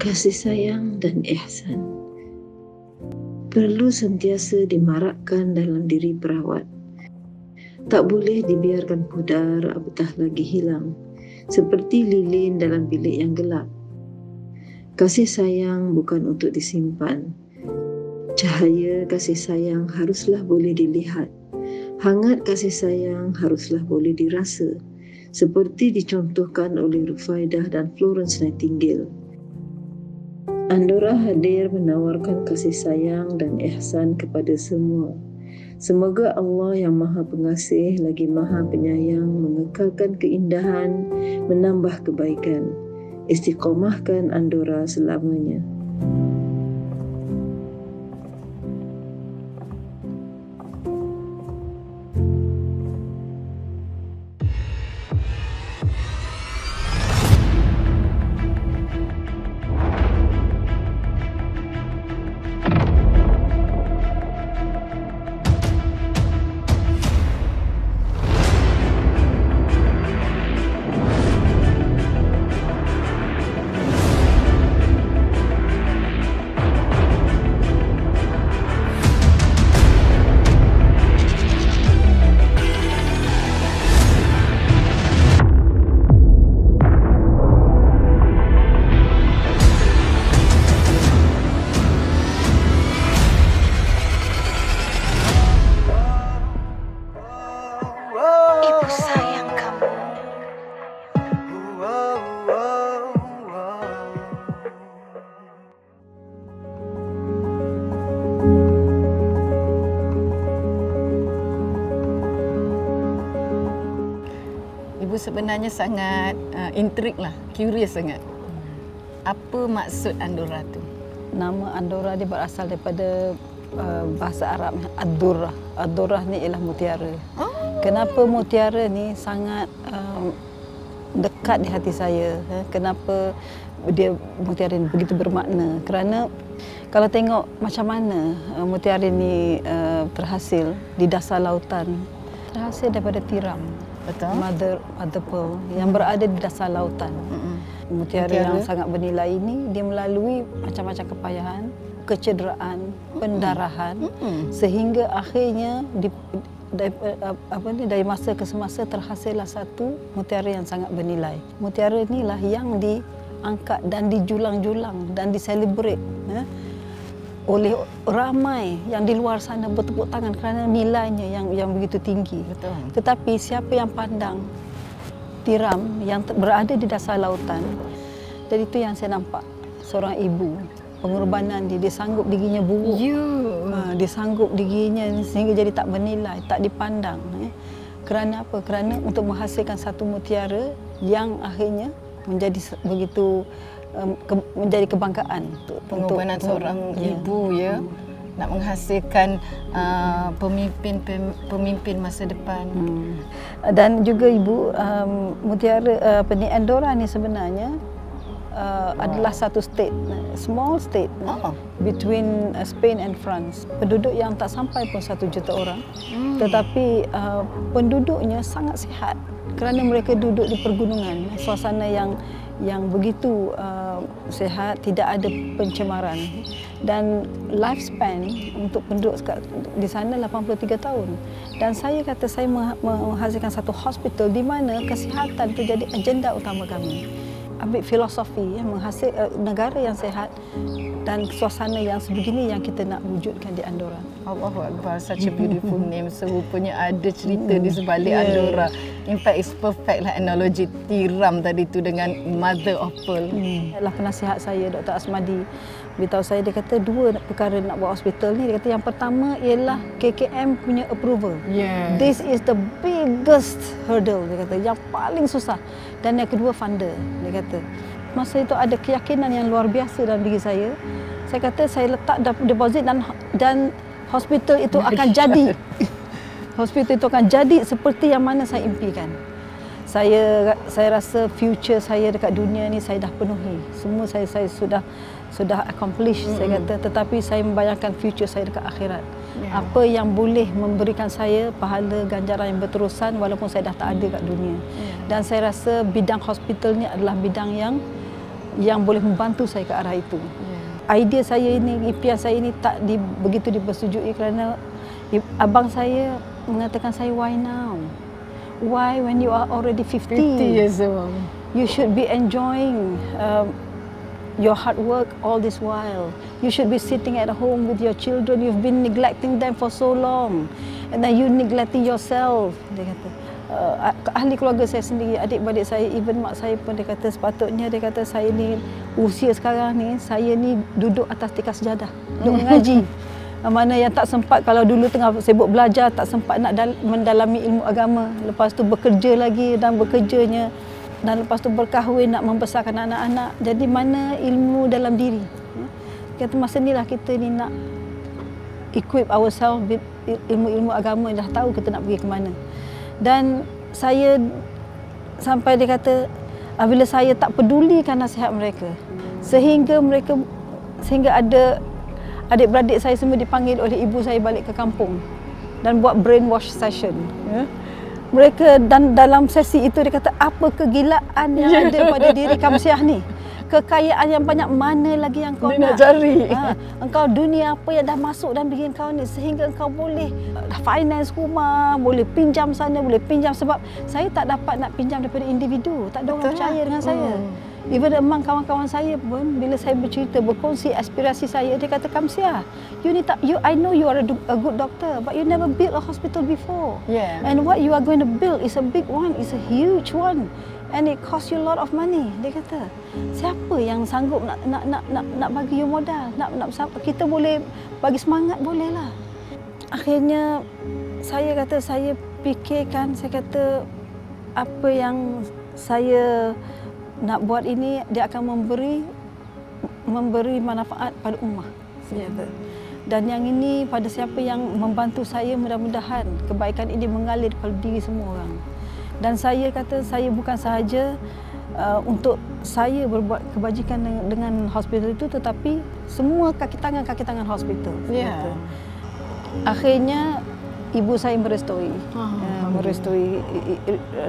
Kasih sayang dan ihsan perlu sentiasa dimarakkan dalam diri perawat. Tak boleh dibiarkan pudar apatah lagi hilang, seperti lilin dalam bilik yang gelap. Kasih sayang bukan untuk disimpan. Cahaya kasih sayang haruslah boleh dilihat. Hangat kasih sayang haruslah boleh dirasa, seperti dicontohkan oleh Rufaidah dan Florence Nightingale. Andorra hadir menawarkan kasih sayang dan ihsan kepada semua. Semoga Allah yang Maha Pengasih lagi Maha Penyayang mengekalkan keindahan, menambah kebaikan, istiqamahkan Andorra selamanya. Ibu sayang kamu. Ibu sebenarnya sangat intrik lah, curious sangat. Apa maksud Andorra tu? Nama Andorra dia berasal daripada bahasa Arab Ad-Durrah. Ad-Durrah ni ialah mutiara. Oh. Kenapa mutiara ni sangat dekat di hati saya? Kenapa dia mutiara ni begitu bermakna? Kerana kalau tengok macam mana mutiara ni terhasil di dasar lautan, terhasil daripada tiram. Betul. Mother pearl yang berada di dasar lautan. Mutiara yang sangat bernilai ini dia melalui macam-macam kepayahan, kecederaan, pendarahan sehingga akhirnya dari masa ke semasa terhasillah satu mutiara yang sangat bernilai. Mutiara inilah yang diangkat dan dijulang-julang dan diselebrate oleh ramai yang di luar sana bertepuk tangan kerana nilainya yang begitu tinggi. Betul. Tetapi siapa yang pandang tiram yang berada di dasar lautan, dan itu yang saya nampak seorang ibu, pengorbanan dia sanggup giginya buruk. Dia sanggup giginya sehingga jadi tak bernilai, tak dipandang. Kerana apa? Kerana untuk menghasilkan satu mutiara yang akhirnya menjadi begitu menjadi kebanggaan Pengorbanan seorang ibu ya, nak menghasilkan pemimpin masa depan. Dan juga ibu, mutiara Andorra ni sebenarnya adalah satu state, small state between Spain and France. Penduduk yang tak sampai pun 1 juta orang, tetapi penduduknya sangat sihat kerana mereka duduk di pergunungan, suasana yang begitu sihat, tidak ada pencemaran, dan lifespan untuk penduduk di sana 83 tahun. Dan saya kata saya menghasilkan satu hospital di mana kesihatan itu jadi agenda utama kami. Ambil filosofi menghasil negara yang sihat dan suasana yang sebegini yang kita nak wujudkan di Andorra. Allahu Akbar, such a beautiful name. Serupanya ada cerita di sebalik Andorra. In fact, it's perfect lah analogi tiram tadi tu dengan mother of pearl. Adalah penasihat saya, Dr. Asmadi, beritahu saya, dia kata 2 perkara nak buat hospital ni. Dia kata yang pertama ialah KKM punya approval. This is the biggest hurdle, dia kata, yang paling susah. Dan yang kedua funder, dia kata. Masa itu ada keyakinan yang luar biasa dalam diri saya. Saya kata saya letak deposit dan hospital itu akan jadi. Hospital itu akan jadi seperti yang mana saya impikan. Saya rasa future saya dekat dunia ni saya dah penuhi. Semua saya sudah accomplish, saya kata, tetapi saya membayangkan future saya dekat akhirat. Apa yang boleh memberikan saya pahala ganjaran yang berterusan walaupun saya dah tak ada kat dunia. Dan saya rasa bidang hospital ni adalah bidang yang boleh membantu saya ke arah itu. Idea saya ini, impian saya ini tak begitu dipersetujui kerana abang saya mengatakan saya, why now? Why when you are already 50 years old? You should be enjoying your hard work all this while. You should be sitting at home with your children. You've been neglecting them for so long. And then you neglecting yourself. Dia kata, ahli keluarga saya sendiri, adik-beradik saya, even mak saya pun dia kata sepatutnya, dia kata saya ni usia sekarang ni, saya ni duduk atas tikar sejadah, duduk mengaji. Mana yang tak sempat, kalau dulu tengah sibuk belajar, tak sempat nak mendalami ilmu agama. Lepas tu bekerja lagi dan bekerjanya. Dan lepas tu berkahwin, nak membesarkan anak-anak. Jadi mana ilmu dalam diri. Kata masa ni lah kita ni nak equip ourselves with ilmu-ilmu agama. Dah tahu kita nak pergi ke mana. Dan saya sampai dia kata, bila saya tak pedulikan nasihat mereka, sehingga ada adik-beradik saya semua dipanggil oleh ibu saya balik ke kampung dan buat brainwash session. Mereka, dan dalam sesi itu dia kata, apa kegilaan yang ada pada diri Kamsiah ni? Kekayaan yang banyak mana lagi yang kau nak cari? Engkau dunia apa yang dah masuk dalam diri kau ni sehingga engkau boleh finance rumah, boleh pinjam sana, boleh pinjam, sebab saya tak dapat nak pinjam daripada individu. Tak ada orang percaya dengan saya. Even among kawan-kawan saya pun, bila saya bercerita, berkongsi aspirasi saya, dia kata, Kamsiah, I know you are a good doctor, but you never built a hospital before. And what you are going to build is a big one, it's a huge one. And it costs you a lot of money. Dia kata, siapa yang sanggup nak bagi you modal? Kita boleh bagi semangat, boleh lah. Akhirnya saya kata, saya fikirkan, saya kata, apa yang saya nak buat ini, dia akan memberi manfaat pada ummah. Dan yang ini pada siapa yang membantu saya, mudah-mudahan kebaikan ini mengalir kepada diri semua orang. Dan saya kata, saya bukan sahaja untuk saya berbuat kebajikan dengan hospital itu, tetapi semua kaki tangan hospital. Akhirnya ibu saya merestui,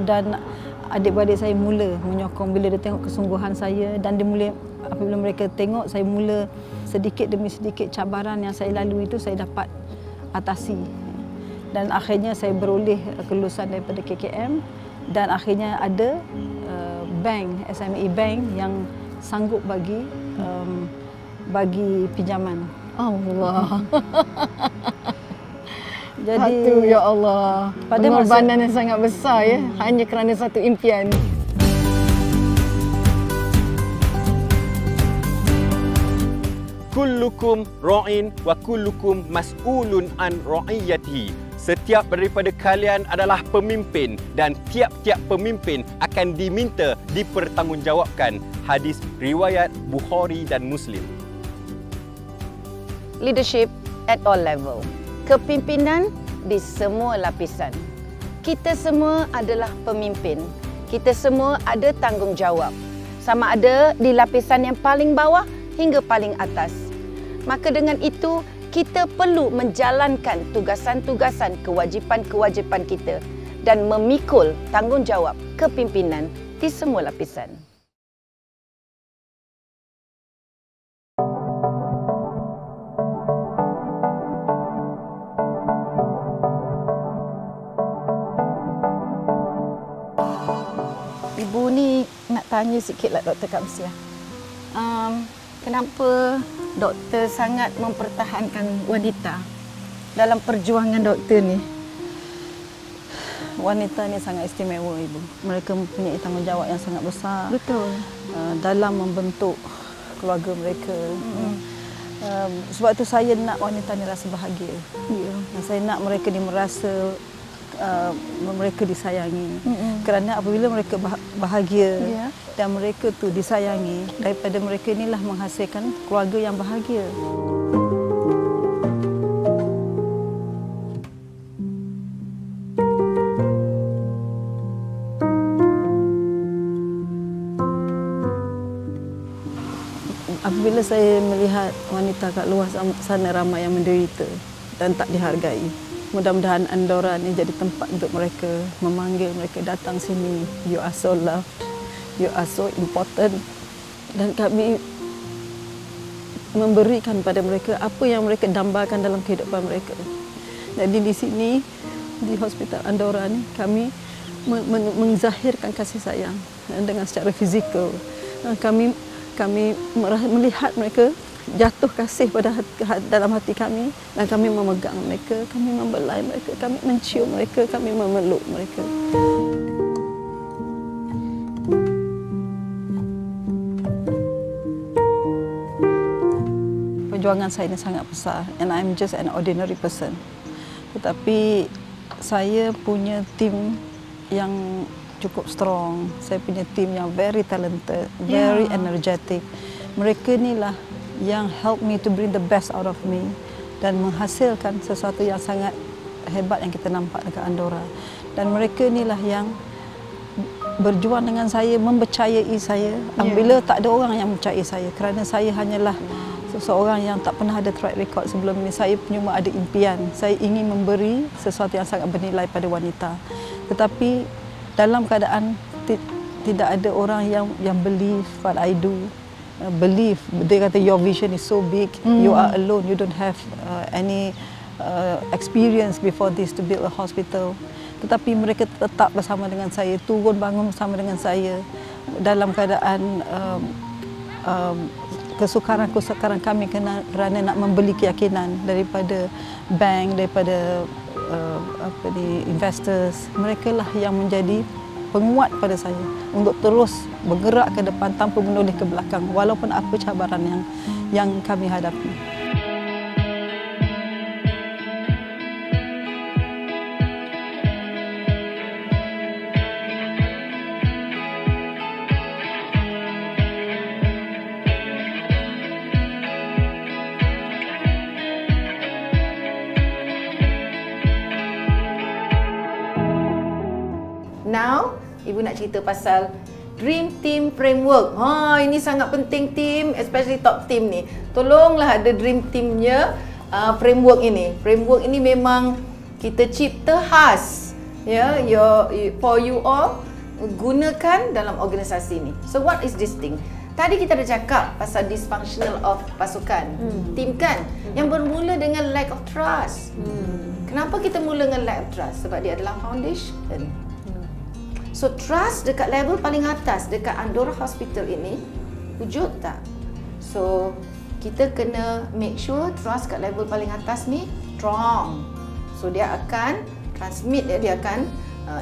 dan adik-beradik saya mula menyokong bila dia tengok kesungguhan saya, dan dia mula, apabila mereka tengok saya mula sedikit demi sedikit cabaran yang saya lalui itu saya dapat atasi. Dan akhirnya saya beroleh kelulusan daripada KKM, dan akhirnya ada bank, SME Bank yang sanggup bagi pinjaman. Allah. Jadi ya Allah, pengorbanan yang sangat besar ya, hanya kerana satu impian. Kullukum ra'in wa kullukum mas'ulun an ra'iyatihi. Setiap daripada kalian adalah pemimpin dan tiap-tiap pemimpin akan diminta dipertanggungjawabkan. Hadis riwayat Bukhari dan Muslim. Leadership at all level. Kepimpinan di semua lapisan. Kita semua adalah pemimpin. Kita semua ada tanggungjawab. Sama ada di lapisan yang paling bawah hingga paling atas. Maka dengan itu, kita perlu menjalankan tugasan-tugasan, kewajipan-kewajipan kita dan memikul tanggungjawab kepimpinan di semua lapisan. Ibu ni nak tanya sikitlah Dr. Kamsiah. Kenapa doktor sangat mempertahankan wanita dalam perjuangan doktor ni? Wanita ni sangat istimewa, Ibu. Mereka mempunyai tanggungjawab yang sangat besar. Betul. Dalam membentuk keluarga mereka. Sebab itu saya nak wanita ni rasa bahagia. Saya nak mereka ni merasa mereka disayangi. Kerana apabila mereka bahagia dan mereka tu disayangi, daripada mereka inilah menghasilkan keluarga yang bahagia. Apabila saya melihat wanita kat luar sana ramai yang menderita, dan tak dihargai. Mudah-mudahan Andorra ni jadi tempat untuk mereka, memanggil mereka datang sini. You are so loved, you are so important. Dan kami memberikan pada mereka apa yang mereka dambakan dalam kehidupan mereka. Jadi di sini, di Hospital Andorra ni, kami menzahirkan kasih sayang dengan secara fizikal. Kami melihat mereka jatuh kasih dalam hati kami, dan kami memegang mereka, kami membelai mereka, kami mencium mereka, kami memeluk mereka. Perjuangan saya ini sangat besar, and I'm just an ordinary person. Tetapi saya punya tim yang cukup strong. Saya punya tim yang very talented, very energetic. Mereka inilah yang help me to bring the best out of me dan menghasilkan sesuatu yang sangat hebat yang kita nampak dekat Andorra. Dan mereka inilah yang berjuang dengan saya, mempercayai saya apabila tak ada orang yang percaya saya, kerana saya hanyalah seseorang yang tak pernah ada track record sebelum ini. Saya cuma ada impian. Saya ingin memberi sesuatu yang sangat bernilai pada wanita. Tetapi dalam keadaan tidak ada orang yang believe what I do. Believe, dia kata your vision is so big, you are alone, you don't have any experience before this to build a hospital. Tetapi mereka tetap bersama dengan saya, turun bangun bersama dengan saya dalam keadaan kesukaran kami kerana nak membeli keyakinan daripada bank, daripada investors. Mereka lah yang menjadi penguat pada saya untuk terus bergerak ke depan tanpa menoleh ke belakang walaupun apa cabaran yang kami hadapi. Now, Ibu nak cerita pasal Dream Team Framework. Ini sangat penting team, especially top team ni. Tolonglah ada Dream Teamnya framework ini. Framework ini memang kita cipta khas for you all, gunakan dalam organisasi ni. So what is this thing? Tadi kita dah cakap pasal dysfunctional of pasukan, team kan, yang bermula dengan lack of trust. Kenapa kita mula dengan lack of trust? Sebab dia adalah foundation. So trust dekat level paling atas dekat Andorra Hospital ini wujud tak? So kita kena make sure trust kat level paling atas ni strong. So dia akan transmit, dia akan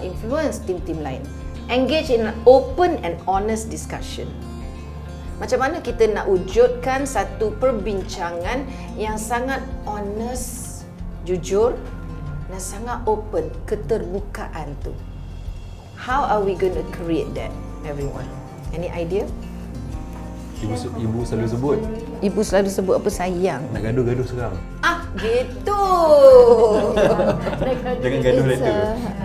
influence tim-tim lain. Engage in an open and honest discussion. Macam mana kita nak wujudkan satu perbincangan yang sangat honest, jujur dan sangat open, keterbukaan tu. How are we going to create that, everyone? Any idea? Ibu selalu sebut. Ibu selalu sebut apa? Sayang. Nak gaduh-gaduh sekarang. Gitu. Jangan gaduh later.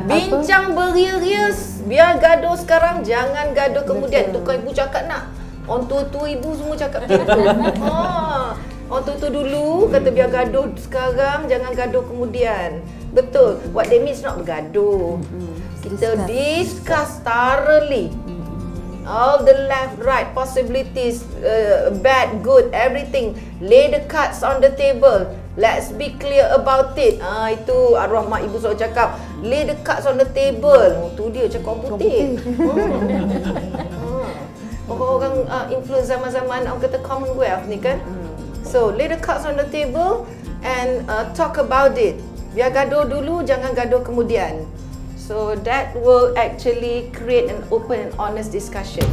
Bincang beria-ria, biar gaduh sekarang, jangan gaduh kemudian. Itu kan ibu cakap nak. Orang tua-tua ibu semua cakap gitu. Orang tua-tua dulu kata biar gaduh sekarang, jangan gaduh kemudian. Betul. What they mean is not bergaduh. Kita discuss thoroughly all the left, right, possibilities, bad, good, everything. Lay the cards on the table. Let's be clear about it. Itu arwah mak ibu selalu cakap, lay the cards on the table. Tu dia cakap putih. Orang influence zaman-zaman orang kata Commonwealth ni kan. So lay the cards on the table and talk about it. Biar gaduh dulu, jangan gaduh kemudian. So that will actually create an open and honest discussion.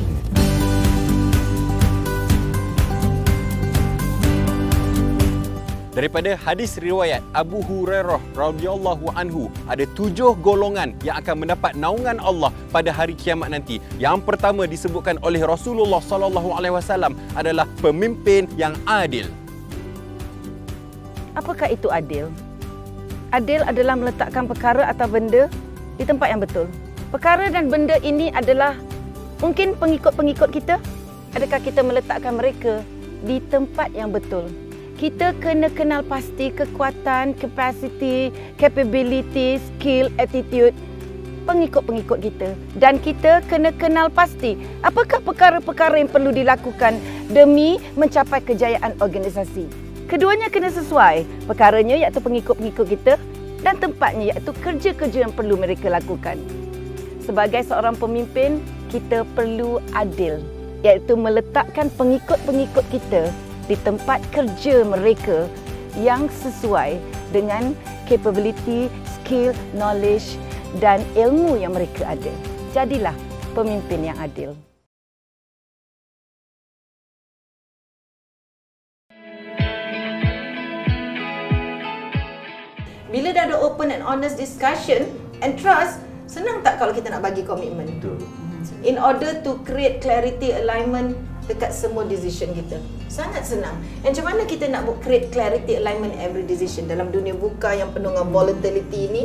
Daripada hadis riwayat Abu Hurairah radhiyallahu anhu, ada 7 golongan yang akan mendapat naungan Allah pada hari kiamat nanti. Yang pertama disebutkan oleh Rasulullah sallallahu alaihi wasallam adalah pemimpin yang adil. Apakah itu adil? Adil adalah meletakkan perkara atau benda di tempat yang betul. Perkara dan benda ini adalah mungkin pengikut-pengikut kita. Adakah kita meletakkan mereka di tempat yang betul? kita kena kenal pasti kekuatan, capacity, capability, skill, attitude pengikut-pengikut kita. Dan kita kena kenal pasti apakah perkara-perkara yang perlu dilakukan demi mencapai kejayaan organisasi. Keduanya kena sesuai, perkaranya iaitu pengikut-pengikut kita dan tempatnya iaitu kerja-kerja yang perlu mereka lakukan. Sebagai seorang pemimpin, kita perlu adil, iaitu meletakkan pengikut-pengikut kita di tempat kerja mereka yang sesuai dengan capability, skill, knowledge dan ilmu yang mereka ada. Jadilah pemimpin yang adil. Bila dah ada open and honest discussion and trust, senang tak kalau kita nak bagi komitmen? Betul. In order to create clarity, alignment dekat semua decision kita. Sangat senang. And macam mana kita nak create clarity, alignment every decision dalam dunia buka yang penuh dengan volatility ni?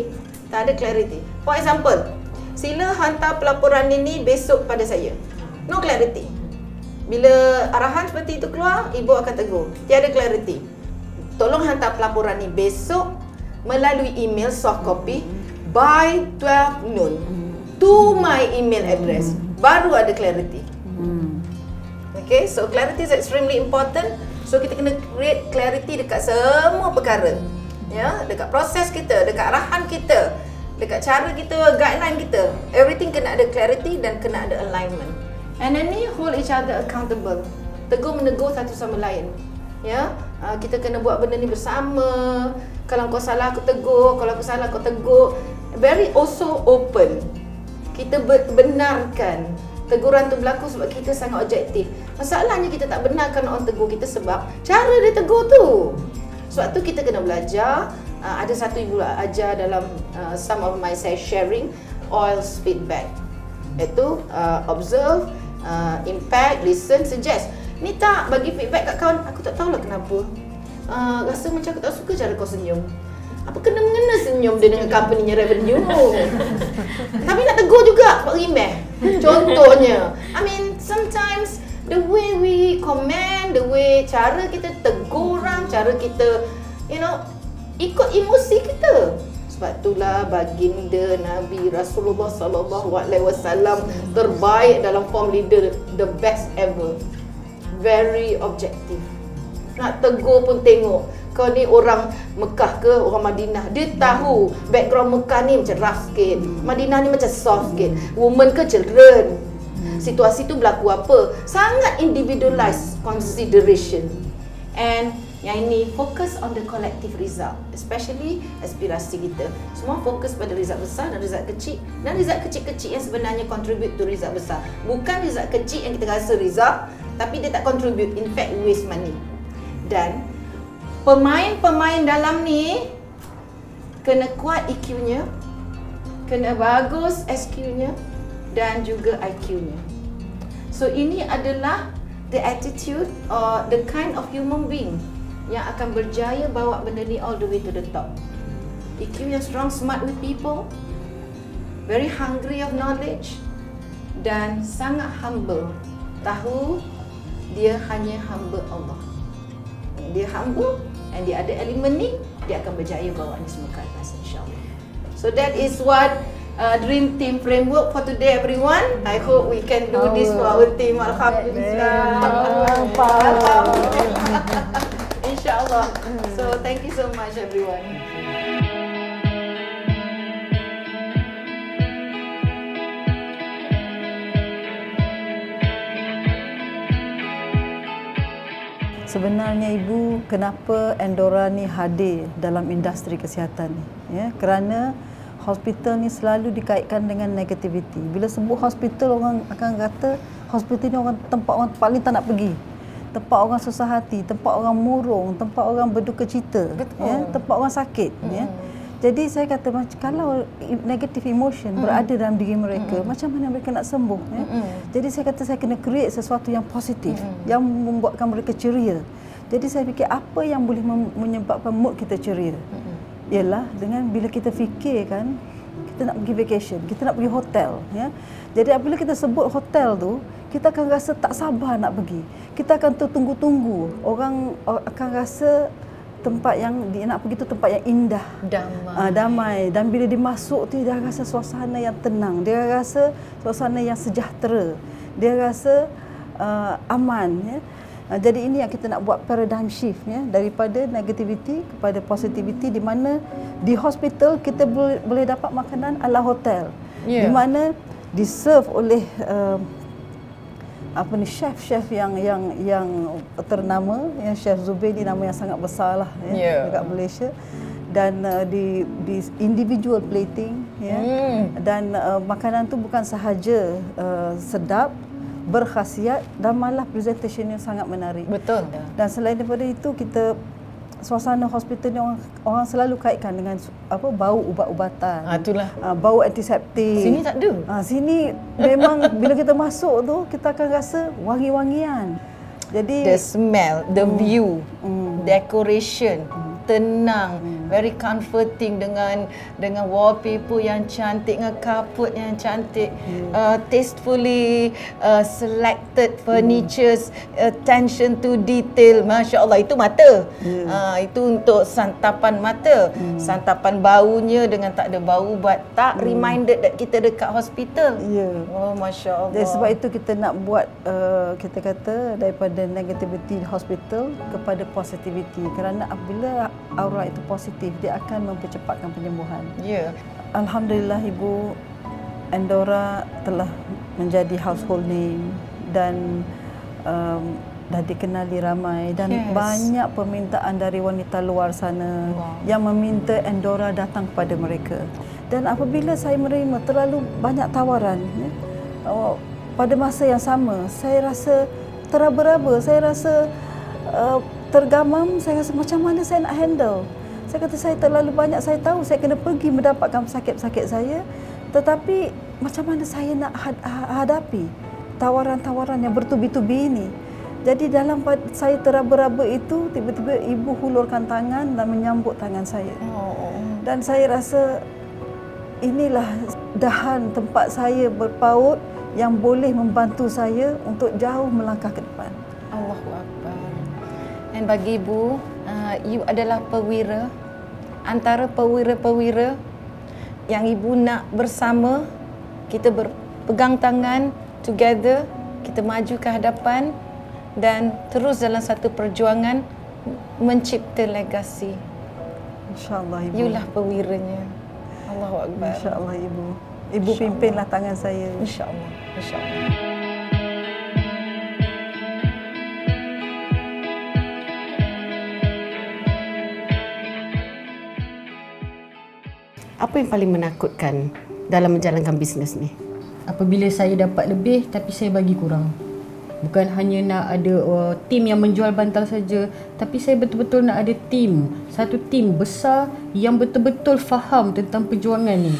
Tak ada clarity. For example, sila hantar pelaporan ini besok pada saya. No clarity. Bila arahan seperti itu keluar, ibu akan tegur. Tiada clarity. Tolong hantar pelaporan ini besok melalui email soft copy by 12 noon to my email address. Baru ada clarity. Okay, so clarity is extremely important. So kita kena create clarity dekat semua perkara. Ya, dekat proses kita, dekat arahan kita, dekat cara kita, guideline kita. Everything kena ada clarity dan kena ada alignment. And then ni hold each other accountable. Tegur menegur satu sama lain. Ya, kita kena buat benda ni bersama. Kalau kau salah aku tegur, kalau aku salah kau tegur. Very also open. Kita benarkan teguran tu berlaku sebab kita sangat objektif. Masalahnya kita tak benarkan orang tegur kita sebab cara dia tegur tu. Sebab tu kita kena belajar. Ada satu ibu ajar dalam some of my sharing, oils feedback. Iaitu observe, impact, listen, suggest. Ni tak bagi feedback kat kawan, aku tak tahulah kenapa. Rasa macam aku tak suka cara kau senyum. Apa kena-mengena senyum dia dengan company-nya revenue? Tapi nak tegur juga, buat remeh. Contohnya, I mean, sometimes the way we comment, the way cara kita tegur orang, cara kita, ikut emosi kita. Sebab itulah baginda Nabi Rasulullah SAW terbaik dalam form leader, the best ever. Very objective. Nak tegur pun tengok, kau ni orang Mekah ke orang Madinah. Dia tahu background Mekah ni macam rough sikit, Madinah ni macam soft sikit, woman ke children, situasi tu berlaku apa. Sangat individualized consideration. And yang ini fokus on the collective result, especially aspirasi kita. Semua fokus pada result besar dan result kecil, dan result kecil-kecil yang sebenarnya contribute to result besar. Bukan result kecil yang kita rasa result tapi dia tak contribute, in fact waste money. Dan pemain-pemain dalam ni kena kuat EQ-nya, kena bagus SQ-nya dan juga IQ-nya. So ini adalah the attitude or the kind of human being yang akan berjaya bawa benda ni all the way to the top. EQ yang strong, smart with people, very hungry of knowledge dan sangat humble. Tahu dia hanya hamba Allah. Dia humble and dia ada elemen ni, dia akan berjaya bawa ni semua ke atas, insyaAllah. So that is what Dream Team Framework for today, everyone. I hope we can do this for our team. Alhamdulillah. InsyaAllah. So thank you so much, everyone. Sebenarnya Ibu, kenapa Endora ni hadir dalam industri kesihatan ni? Ya, kerana hospital ni selalu dikaitkan dengan negativity. Bila sebut hospital, orang akan kata hospital ni tempat orang paling tak nak pergi. Tempat orang susah hati, tempat orang murung, tempat orang berduka cita, ya, tempat orang sakit. Ya. Jadi saya kata, kalau negative emotion berada dalam diri mereka, macam mana mereka nak sembuh? Ya? Jadi saya kata saya kena create sesuatu yang positif, yang membuatkan mereka ceria. Jadi saya fikir apa yang boleh menyebabkan mood kita ceria? Ialah dengan bila kita fikirkan kita nak pergi vacation, kita nak pergi hotel. Ya? Jadi apabila kita sebut hotel tu, kita akan rasa tak sabar nak pergi. Kita akan tertunggu-tunggu. Orang akan rasa tempat yang dia nak pergi tu tempat yang indah, damai. Dan bila dia masuk tu dia rasa suasana yang tenang, dia rasa suasana yang sejahtera, dia rasa aman. Ya. Jadi ini yang kita nak buat paradigm shift ya, daripada negativity kepada positivity, di mana di hospital kita boleh dapat makanan ala hotel, di mana diserve oleh chef yang ternama, yang Chef Zubair ni nama yang sangat besar lah ya, dekat Malaysia, dan di individual plating ya, dan makanan tu bukan sahaja sedap, berkhasiat, dan malah presentation yang sangat menarik. Betul. Dan selain daripada itu, kita suasana hospital ni orang selalu kaitkan dengan bau ubat-ubatan. Itulah. Bau antiseptik. Sini tak ada. Sini memang bila kita masuk tu kita akan rasa wangi-wangian. Jadi the smell, the view, decoration, tenang, very comforting dengan wallpaper yang cantik, dengan carpet yang cantik, tastefully selected furnitures, attention to detail. Masya Allah, itu mata. Itu untuk santapan mata. Santapan baunya dengan tak ada bau buat tak reminded that kita dekat hospital. Oh, Masya Allah. Jadi sebab itu kita nak buat kita kata daripada negativity di hospital kepada positivity, kerana apabila aura itu positif, dia akan mempercepatkan penyembuhan. Alhamdulillah Ibu, Endora telah menjadi household name dan dah dikenali ramai, dan banyak permintaan dari wanita luar sana yang meminta Endora datang kepada mereka. Dan apabila saya menerima terlalu banyak tawaran pada masa yang sama, saya rasa teraba-raba, saya rasa tergamam, saya rasa macam mana saya nak handle. Saya kata saya terlalu banyak, saya tahu saya kena pergi mendapatkan pesakit-pesakit saya, tetapi macam mana saya nak hadapi tawaran-tawaran yang bertubi-tubi ini. Jadi dalam saya teraba-raba itu, tiba-tiba Ibu hulurkan tangan dan menyambut tangan saya. Dan saya rasa inilah dahan tempat saya berpaut yang boleh membantu saya untuk jauh melangkah ke depan. Allahu Akbar. Dan bagi Ibu, you adalah perwira, antara perwira-perwira yang Ibu nak bersama, kita berpegang tangan together, kita maju ke hadapan dan terus dalam satu perjuangan mencipta legasi. InsyaAllah Ibu. Youlah perwiranya. Allahu Akbar. InsyaAllah Ibu. Ibu pimpinlah tangan saya. InsyaAllah. InsyaAllah. Apa yang paling menakutkan dalam menjalankan bisnes ni? Apabila saya dapat lebih tapi saya bagi kurang. Bukan hanya nak ada tim yang menjual bantal saja, tapi saya betul-betul nak ada tim. Satu tim besar yang betul-betul faham tentang perjuangan ni.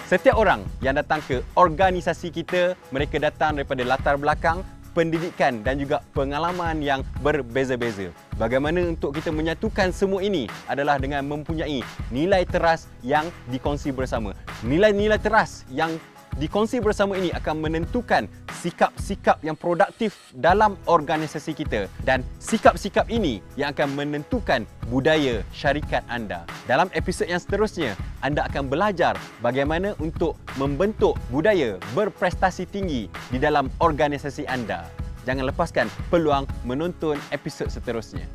Setiap orang yang datang ke organisasi kita, mereka datang daripada latar belakang, pendidikan dan juga pengalaman yang berbeza-beza. Bagaimana untuk kita menyatukan semua ini adalah dengan mempunyai nilai teras yang dikongsi bersama. Nilai-nilai teras yang dikongsi bersama ini akan menentukan sikap-sikap yang produktif dalam organisasi kita, dan sikap-sikap ini yang akan menentukan budaya syarikat anda. Dalam episod yang seterusnya, anda akan belajar bagaimana untuk membentuk budaya berprestasi tinggi di dalam organisasi anda. Jangan lepaskan peluang menonton episod seterusnya.